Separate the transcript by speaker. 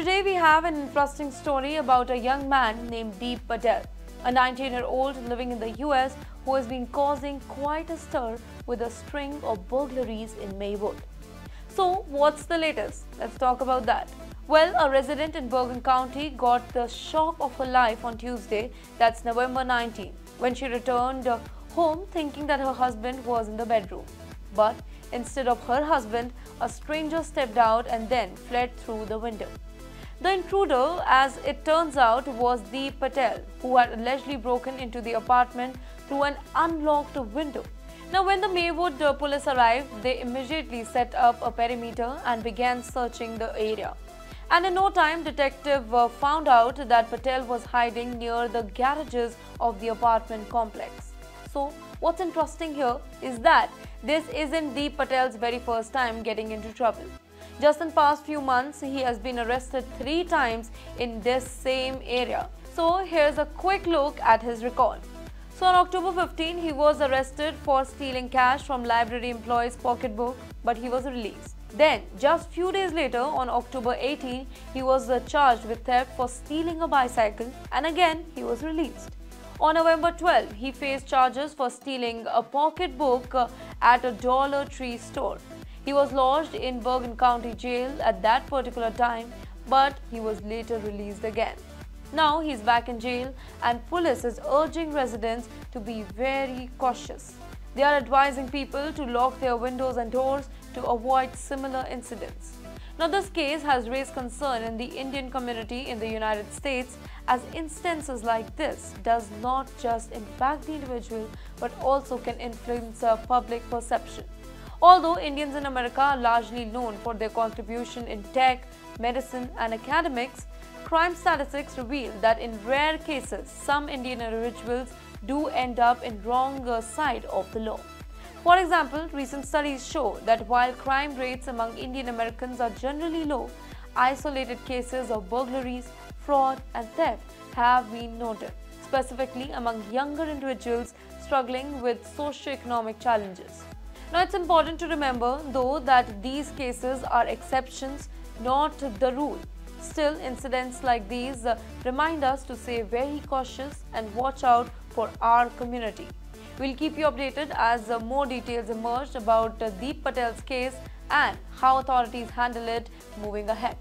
Speaker 1: today we have an interesting story about a young man named Deep Patel, a 19-year-old living in the US who has been causing quite a stir with a string of burglaries in Maywood. So, what's the latest? Let's talk about that. Well, a resident in Bergen County got the shock of her life on Tuesday, that's November 19, when she returned home thinking that her husband was in the bedroom. But instead of her husband, a stranger stepped out and then fled through the window. The intruder, as it turns out, was Deep Patel, who had allegedly broken into the apartment through an unlocked window. Now, when the Maywood police arrived, they immediately set up a perimeter and began searching the area. And in no time, detective found out that Patel was hiding near the garages of the apartment complex. So, what's interesting here is that this isn't Deep Patel's very first time getting into trouble. Just in past few months, he has been arrested 3 times in this same area. So, here's a quick look at his record. So, on October 15, he was arrested for stealing cash from library employee's pocketbook, but he was released. Then, just few days later, on October 18, he was charged with theft for stealing a bicycle, and again, he was released. On November 12, he faced charges for stealing a pocketbook at a Dollar Tree store. He was lodged in Bergen County jail at that particular time, but he was later released again. Now he's back in jail and police is urging residents to be very cautious. They are advising people to lock their windows and doors to avoid similar incidents. Now, this case has raised concern in the Indian community in the United States, as instances like this does not just impact the individual but also can influence public perception. Although Indians in America are largely known for their contribution in tech, medicine and academics, crime statistics reveal that in rare cases, some Indian individuals do end up in wrong side of the law. For example, recent studies show that while crime rates among Indian Americans are generally low, isolated cases of burglaries, fraud and theft have been noted, specifically among younger individuals struggling with socio-economic challenges. Now, it's important to remember, though, that these cases are exceptions, not the rule. Still, incidents like these remind us to stay very cautious and watch out for our community. We'll keep you updated as more details emerge about Deep Patel's case and how authorities handle it moving ahead.